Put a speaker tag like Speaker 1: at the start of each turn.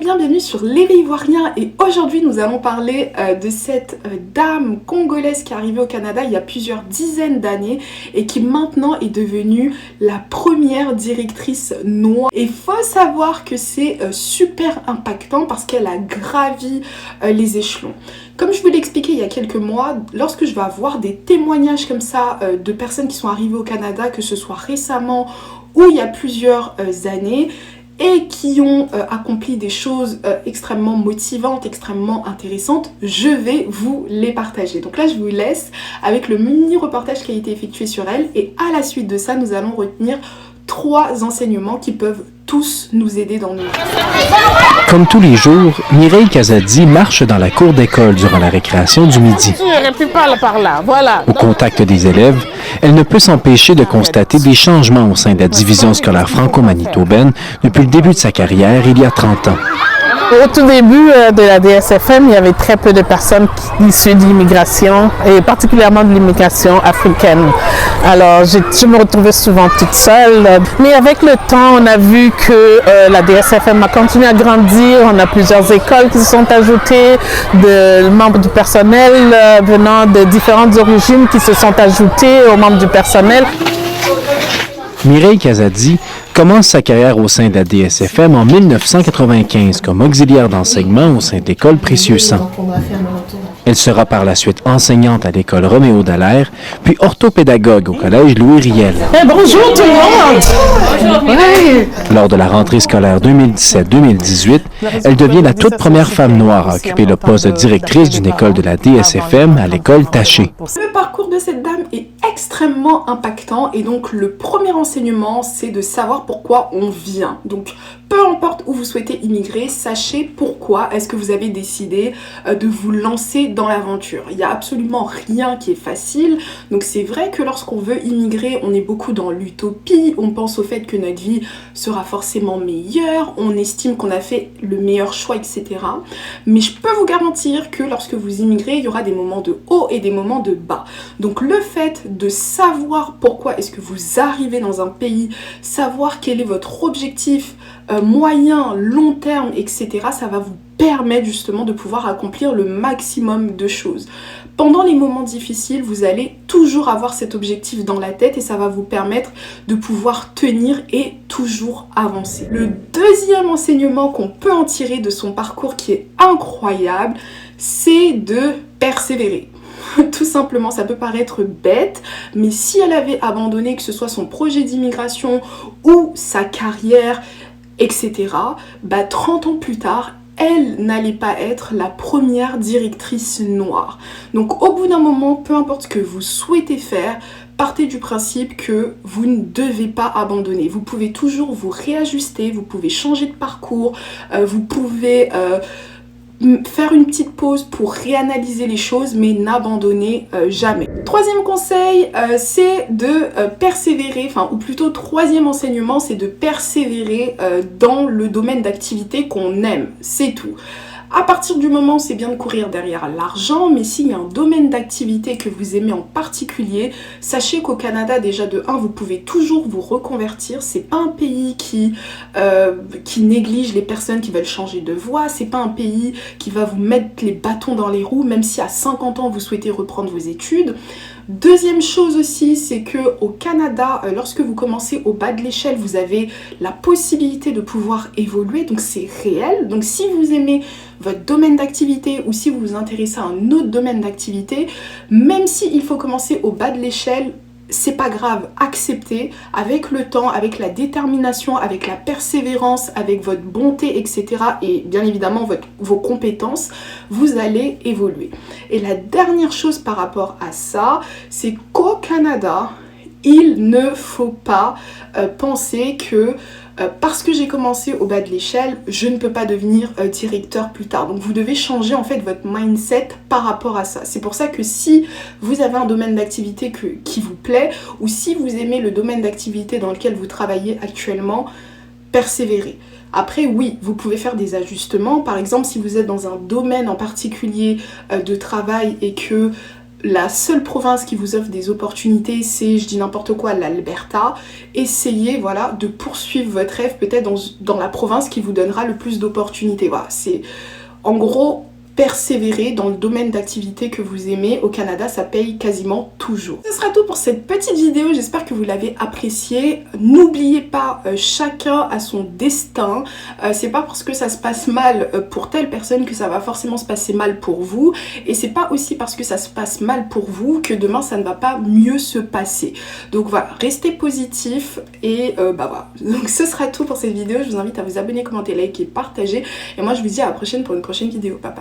Speaker 1: bienvenue sur L'éveil ivoirien et aujourd'hui nous allons parler de cette dame congolaise qui est arrivée au Canada il y a plusieurs dizaines d'années et qui maintenant est devenue la première directrice noire. Et il faut savoir que c'est super impactant parce qu'elle a gravi les échelons. Comme je vous l'ai expliqué il y a quelques mois, lorsque je vais avoir des témoignages comme ça de personnes qui sont arrivées au Canada, que ce soit récemment ou il y a plusieurs années, et qui ont accompli des choses extrêmement motivantes, extrêmement intéressantes, je vais vous les partager. Donc là, je vous laisse avec le mini-reportage qui a été effectué sur elle et à la suite de ça, nous allons retenir 3 enseignements qui peuvent tous nous aider dans nos vies.
Speaker 2: Comme tous les jours, Mireille Kazadi marche dans la cour d'école durant la récréation du midi. Au contact des élèves, elle ne peut s'empêcher de constater des changements au sein de la division scolaire franco-manitobaine depuis le début de sa carrière il y a 30 ans.
Speaker 3: Au tout début de la DSFM, il y avait très peu de personnes issues de l'immigration et particulièrement de l'immigration africaine. Alors, je me retrouvais souvent toute seule. Mais avec le temps, on a vu que la DSFM a continué à grandir. On a plusieurs écoles qui se sont ajoutées, de membres du personnel venant de différentes origines qui se sont ajoutés aux membres du personnel.
Speaker 2: Mireille Kazadi commence sa carrière au sein de la DSFM en 1995 comme auxiliaire d'enseignement au sein de l'école Précieux-Sang. Elle sera par la suite enseignante à l'école Roméo Dallaire, puis orthopédagogue au collège Louis Riel.
Speaker 3: Bonjour tout le monde!
Speaker 2: Oui. Lors de la rentrée scolaire 2017-2018, elle devient la toute première femme noire à occuper le poste de directrice d'une école de la DSFM à l'école Taché.
Speaker 1: Le parcours de cette dame est extrêmement impactant et donc le premier enseignement, c'est de savoir pourquoi on vient. Donc peu importe où vous souhaitez immigrer, sachez pourquoi est-ce que vous avez décidé de vous lancer dans l'aventure. Il n'y a absolument rien qui est facile. Donc c'est vrai que lorsqu'on veut immigrer, on est beaucoup dans l'utopie. On pense au fait que notre vie sera forcément meilleure. On estime qu'on a fait le meilleur choix, etc. Mais je peux vous garantir que lorsque vous immigrez, il y aura des moments de haut et des moments de bas. Donc le fait de savoir pourquoi est-ce que vous arrivez dans un pays, savoir quel est votre objectif moyen, long terme, etc., ça va vous permettre justement de pouvoir accomplir le maximum de choses. Pendant les moments difficiles, vous allez toujours avoir cet objectif dans la tête et ça va vous permettre de pouvoir tenir et toujours avancer. Le deuxième enseignement qu'on peut en tirer de son parcours qui est incroyable, c'est de persévérer. Tout simplement, ça peut paraître bête, mais si elle avait abandonné que ce soit son projet d'immigration ou sa carrière, etc., 30 ans plus tard, elle n'allait pas être la première directrice noire. Donc au bout d'un moment, peu importe ce que vous souhaitez faire, partez du principe que vous ne devez pas abandonner. Vous pouvez toujours vous réajuster, vous pouvez changer de parcours, vous pouvez faire une petite pause pour réanalyser les choses, mais n'abandonnez jamais. Troisième conseil, c'est de persévérer, ou plutôt troisième enseignement, c'est de persévérer dans le domaine d'activité qu'on aime, c'est tout. À partir du moment, c'est bien de courir derrière l'argent, mais s'il y a un domaine d'activité que vous aimez en particulier, sachez qu'au Canada, déjà de 1, vous pouvez toujours vous reconvertir. C'est pas un pays qui néglige les personnes qui veulent changer de voie. C'est pas un pays qui va vous mettre les bâtons dans les roues, même si à 50 ans, vous souhaitez reprendre vos études. Deuxième chose aussi, c'est que au Canada, lorsque vous commencez au bas de l'échelle, vous avez la possibilité de pouvoir évoluer, donc c'est réel. Donc si vous aimez votre domaine d'activité ou si vous vous intéressez à un autre domaine d'activité, même s'il faut commencer au bas de l'échelle, c'est pas grave, acceptez avec le temps, avec la détermination, avec la persévérance, avec votre bonté, etc. et bien évidemment vos compétences, vous allez évoluer. Et la dernière chose par rapport à ça, c'est qu'au Canada, il ne faut pas penser que parce que j'ai commencé au bas de l'échelle, je ne peux pas devenir directeur plus tard. Donc vous devez changer en fait votre mindset par rapport à ça. C'est pour ça que si vous avez un domaine d'activité qui vous plaît ou si vous aimez le domaine d'activité dans lequel vous travaillez actuellement, persévérez. Après, oui, vous pouvez faire des ajustements. Par exemple, si vous êtes dans un domaine en particulier de travail et que la seule province qui vous offre des opportunités, c'est, je dis n'importe quoi, l'Alberta. Essayez, voilà, de poursuivre votre rêve peut-être dans la province qui vous donnera le plus d'opportunités. Voilà, c'est en gros persévérer dans le domaine d'activité que vous aimez. Au Canada, ça paye quasiment toujours. Ce sera tout pour cette petite vidéo, j'espère que vous l'avez appréciée. N'oubliez pas, chacun a son destin. C'est pas parce que ça se passe mal pour telle personne que ça va forcément se passer mal pour vous. Et c'est pas aussi parce que ça se passe mal pour vous que demain ça ne va pas mieux se passer. Donc voilà, restez positif et voilà. Donc ce sera tout pour cette vidéo. Je vous invite à vous abonner, commenter, liker, partager. Et moi je vous dis à la prochaine pour une prochaine vidéo. Bye bye.